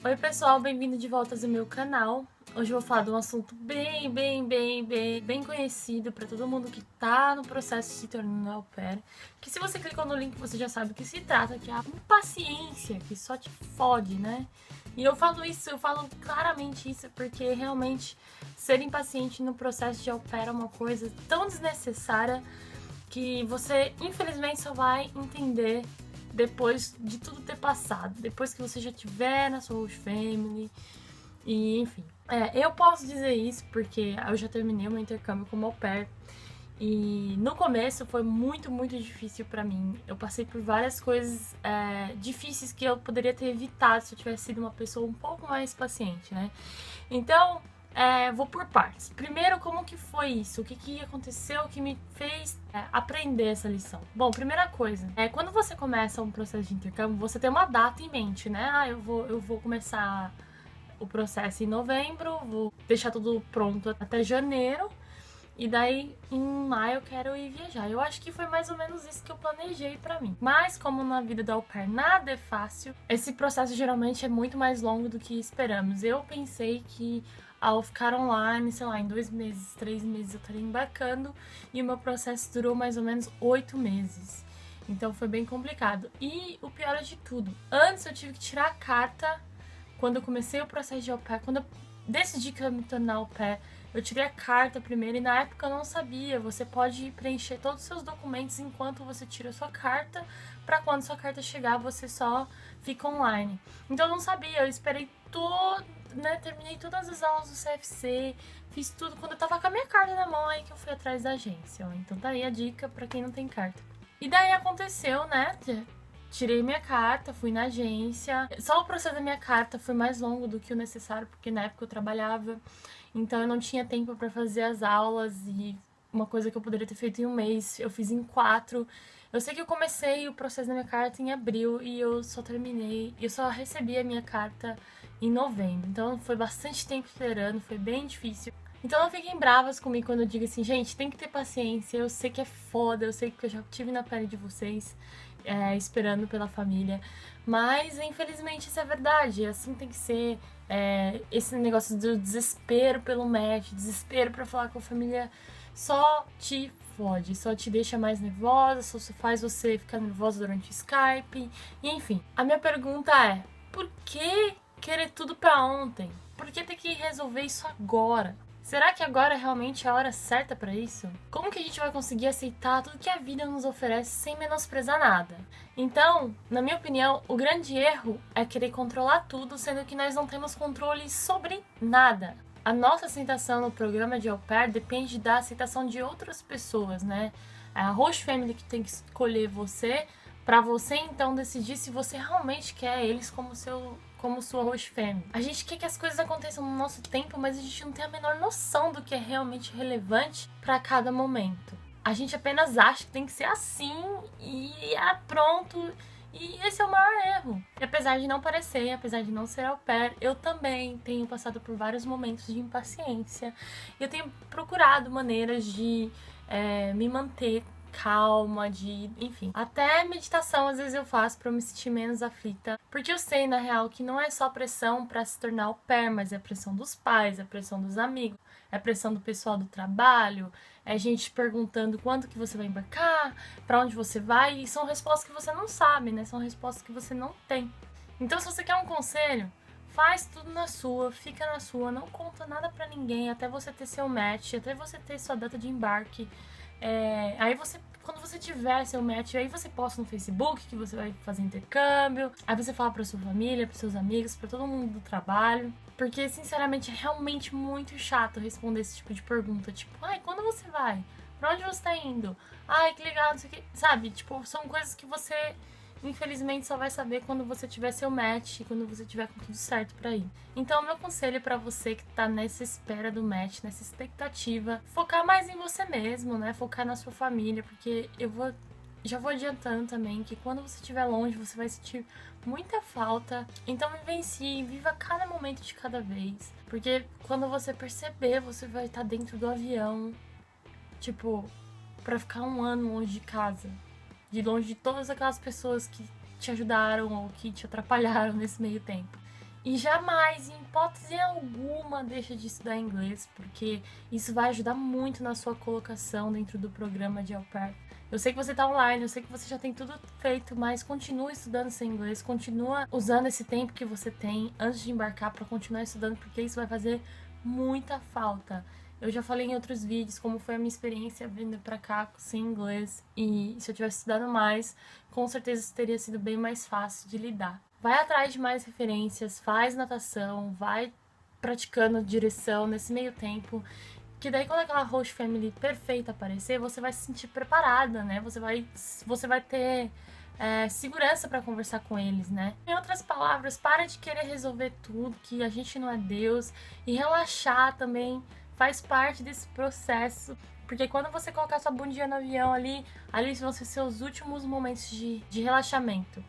Oi pessoal, bem-vindo de volta ao meu canal. Hoje eu vou falar de um assunto bem conhecido para todo mundo que tá no processo de se tornar au pair. Que se você clicou no link você já sabe o que se trata, que é a impaciência, que só te fode, né? E eu falo claramente isso porque realmente ser impaciente no processo de au pair é uma coisa tão desnecessária que você infelizmente só vai entender depois de tudo ter passado, depois que você já tiver na sua host family, e enfim. Eu posso dizer isso porque eu já terminei o meu intercâmbio como au pair, e no começo foi muito difícil pra mim. Eu passei por várias coisas difíceis que eu poderia ter evitado se eu tivesse sido uma pessoa um pouco mais paciente, né? Então, vou por partes. Primeiro, como que foi isso? O que aconteceu que me fez aprender essa lição? Bom, primeira coisa, quando você começa um processo de intercâmbio, você tem uma data em mente, né? Eu vou começar o processo em novembro, vou deixar tudo pronto até janeiro, e daí em maio eu quero ir viajar. Eu acho que foi mais ou menos isso que eu planejei pra mim. Mas como na vida da au pair nada é fácil, esse processo geralmente é muito mais longo do que esperamos. Eu pensei que ao ficar online, sei lá, em 2 meses, 3 meses eu estaria embarcando, e o meu processo durou mais ou menos 8 meses. Então foi bem complicado. E o pior de tudo, antes eu tive que tirar a carta quando eu comecei o processo de au pair, quando eu decidi que eu ia me tornar au pair, eu tirei a carta primeiro e na época eu não sabia. Você pode preencher todos os seus documentos enquanto você tira a sua carta, para quando sua carta chegar você só fica online. Então eu não sabia, eu esperei todo, né, terminei todas as aulas do CFC, fiz tudo. Quando eu tava com a minha carta na mão, aí que eu fui atrás da agência. Ó. Então tá aí a dica para quem não tem carta. E daí aconteceu, né? Tirei minha carta, fui na agência. Só o processo da minha carta foi mais longo do que o necessário, porque na época eu trabalhava, então eu não tinha tempo para fazer as aulas, e uma coisa que eu poderia ter feito em um mês, eu fiz em 4. Eu sei que eu comecei o processo da minha carta em abril e eu só recebi a minha carta em novembro. Então foi bastante tempo esperando, foi bem difícil. Então não fiquem bravas comigo quando eu digo assim, gente, tem que ter paciência, eu sei que é foda, eu sei que eu já tive na pele de vocês, esperando pela família, mas infelizmente isso é verdade, assim tem que ser. Esse negócio do desespero pelo match, desespero pra falar com a família, só te fode, só te deixa mais nervosa, só faz você ficar nervosa durante o Skype, e enfim. A minha pergunta é, por que querer tudo pra ontem? Por que ter que resolver isso agora? Será que agora realmente é a hora certa para isso? Como que a gente vai conseguir aceitar tudo que a vida nos oferece sem menosprezar nada? Então, na minha opinião, o grande erro é querer controlar tudo, sendo que nós não temos controle sobre nada. A nossa aceitação no programa de au pair depende da aceitação de outras pessoas, né? É a host family que tem que escolher você, para você então decidir se você realmente quer eles como sua host family. A gente quer que as coisas aconteçam no nosso tempo, mas a gente não tem a menor noção do que é realmente relevante para cada momento. A gente apenas acha que tem que ser assim e pronto. E esse é o maior erro. E apesar de não parecer, apesar de não ser au pair, eu também tenho passado por vários momentos de impaciência. E eu tenho procurado maneiras de me manter calma, enfim. Até meditação às vezes eu faço pra eu me sentir menos aflita. Porque eu sei, na real, que não é só pressão pra se tornar au pair, mas é pressão dos pais, é pressão dos amigos, é pressão do pessoal do trabalho, é gente perguntando quando que você vai embarcar, pra onde você vai, e são respostas que você não sabe, né? São respostas que você não tem. Então, se você quer um conselho, faz tudo na sua, fica na sua, não conta nada pra ninguém, até você ter seu match, até você ter sua data de embarque. Aí quando você tiver seu match, aí você posta no Facebook que você vai fazer intercâmbio, aí você fala pra sua família, pros seus amigos, pra todo mundo do trabalho. Porque, sinceramente, é realmente muito chato responder esse tipo de pergunta. Tipo, ai, quando você vai? Pra onde você tá indo? Ai, que legal, não sei o que. Sabe, tipo, são coisas que você, infelizmente, só vai saber quando você tiver seu match e quando você tiver com tudo certo pra ir. Então, o meu conselho pra você que tá nessa espera do match, nessa expectativa, focar mais em você mesmo, né? Focar na sua família, porque já vou adiantando também que quando você estiver longe, você vai sentir muita falta. Então vivencie, viva cada momento de cada vez. Porque quando você perceber, você vai estar dentro do avião, tipo, pra ficar um ano longe de casa. De longe de todas aquelas pessoas que te ajudaram ou que te atrapalharam nesse meio tempo. E jamais, em hipótese alguma, deixa de estudar inglês, porque isso vai ajudar muito na sua colocação dentro do programa de au pair. Eu sei que você tá online, eu sei que você já tem tudo feito, mas continua estudando seu inglês, continua usando esse tempo que você tem antes de embarcar para continuar estudando, porque isso vai fazer muita falta. Eu já falei em outros vídeos como foi a minha experiência vindo pra cá sem inglês, e se eu tivesse estudado mais, com certeza isso teria sido bem mais fácil de lidar. Vai atrás de mais referências, faz natação, vai praticando direção nesse meio tempo, que daí quando aquela host family perfeita aparecer, você vai se sentir preparada, né? Você vai ter segurança para conversar com eles, né? Em outras palavras, para de querer resolver tudo, que a gente não é Deus, e relaxar também faz parte desse processo. Porque quando você colocar sua bundinha no avião ali vão ser seus últimos momentos de relaxamento.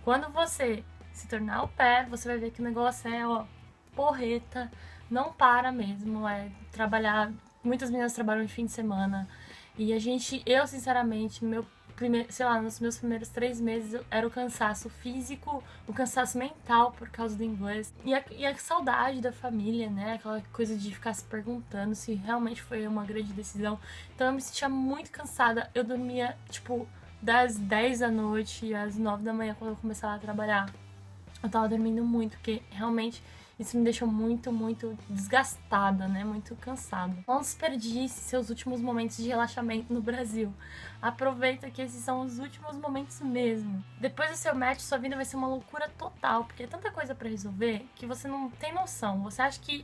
Quando você se tornar au pair, você vai ver que o negócio é, ó, porreta, não para mesmo, é trabalhar. Muitas meninas trabalham de fim de semana. E eu sinceramente, nos meus primeiros 3 meses era o cansaço físico, o cansaço mental por causa do inglês. E a saudade da família, né? Aquela coisa de ficar se perguntando se realmente foi uma grande decisão. Então eu me sentia muito cansada. Eu dormia, tipo, das 10 da noite às 9 da manhã quando eu começava a trabalhar. Eu tava dormindo muito, porque realmente isso me deixou muito, muito desgastada, né? Muito cansada. Não desperdice seus últimos momentos de relaxamento no Brasil. Aproveita que esses são os últimos momentos mesmo. Depois do seu match, sua vida vai ser uma loucura total, porque é tanta coisa pra resolver que você não tem noção. Você acha que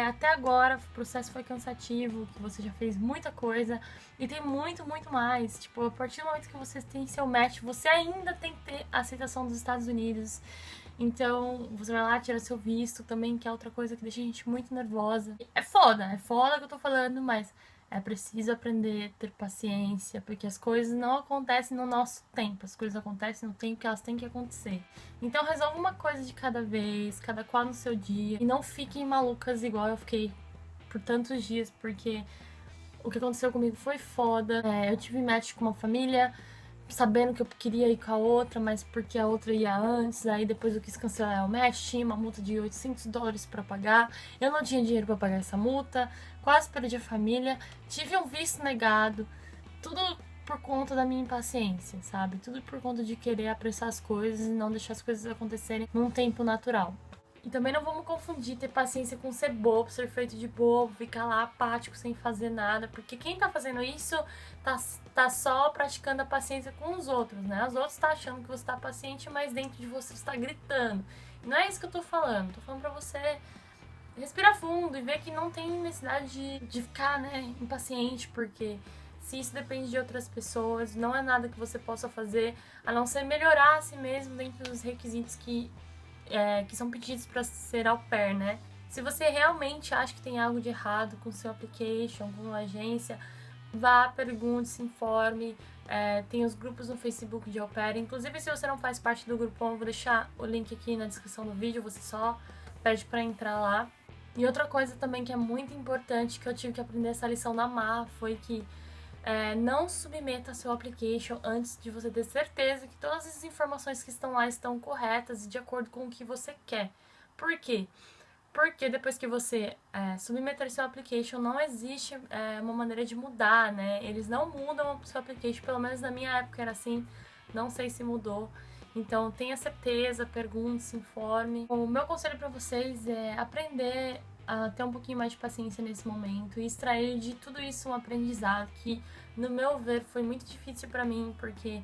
até agora o processo foi cansativo, que você já fez muita coisa, e tem muito, muito mais. Tipo, a partir do momento que você tem seu match, você ainda tem que ter a aceitação dos Estados Unidos. Então, você vai lá, tira seu visto também, que é outra coisa que deixa a gente muito nervosa. É foda que eu tô falando, mas é preciso aprender a ter paciência, porque as coisas não acontecem no nosso tempo, as coisas acontecem no tempo que elas têm que acontecer. Então, resolva uma coisa de cada vez, cada qual no seu dia, e não fiquem malucas igual eu fiquei por tantos dias, porque o que aconteceu comigo foi foda. Eu tive match com uma família, sabendo que eu queria ir com a outra, mas porque a outra ia antes, aí depois eu quis cancelar o match, tinha uma multa de $800 pra pagar, eu não tinha dinheiro pra pagar essa multa, quase perdi a família, tive um visto negado, tudo por conta da minha impaciência, sabe? Tudo por conta de querer apressar as coisas e não deixar as coisas acontecerem num tempo natural. E também não vamos confundir ter paciência com ser bobo, ser feito de bobo, ficar lá apático sem fazer nada, porque quem tá fazendo isso tá só praticando a paciência com os outros, né? Os outros tá achando que você tá paciente, mas dentro de você está gritando. E não é isso que eu tô falando pra você respirar fundo e ver que não tem necessidade de ficar, né, impaciente, porque se isso depende de outras pessoas, não é nada que você possa fazer, a não ser melhorar a si mesmo dentro dos requisitos que são pedidos para ser au pair, né? Se você realmente acha que tem algo de errado com o seu application, com a agência, vá, pergunte, se informe. Tem os grupos no Facebook de au pair. Inclusive, se você não faz parte do grupão, eu vou deixar o link aqui na descrição do vídeo, você só pede para entrar lá. E outra coisa também que é muito importante, que eu tive que aprender essa lição na marra, foi que não submeta seu application antes de você ter certeza que todas as informações que estão lá estão corretas e de acordo com o que você quer. Por quê? Porque depois que você submeter seu application, não existe uma maneira de mudar, né? Eles não mudam o seu application, pelo menos na minha época era assim, não sei se mudou. Então tenha certeza, pergunte, se informe. O meu conselho para vocês é aprender a ter um pouquinho mais de paciência nesse momento e extrair de tudo isso um aprendizado que, no meu ver, foi muito difícil pra mim, porque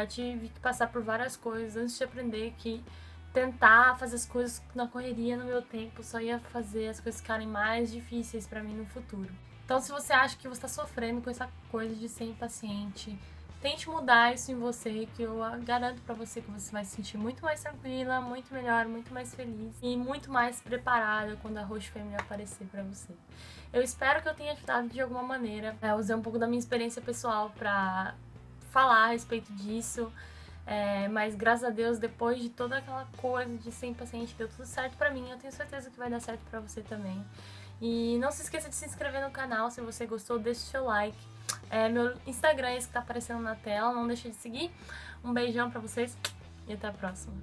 eu tive que passar por várias coisas antes de aprender que tentar fazer as coisas na correria no meu tempo só ia fazer as coisas ficarem mais difíceis pra mim no futuro. Então, se você acha que você tá sofrendo com essa coisa de ser impaciente, tente mudar isso em você, que eu garanto pra você que você vai se sentir muito mais tranquila, muito melhor, muito mais feliz e muito mais preparada quando a host family aparecer pra você. Eu espero que eu tenha ajudado de alguma maneira. Eu usei um pouco da minha experiência pessoal pra falar a respeito disso, mas graças a Deus, depois de toda aquela coisa de ser impaciente, deu tudo certo pra mim. Eu tenho certeza que vai dar certo pra você também. E não se esqueça de se inscrever no canal se você gostou, deixe o seu like. Meu Instagram é esse que tá aparecendo na tela, não deixe de seguir. Um beijão pra vocês e até a próxima.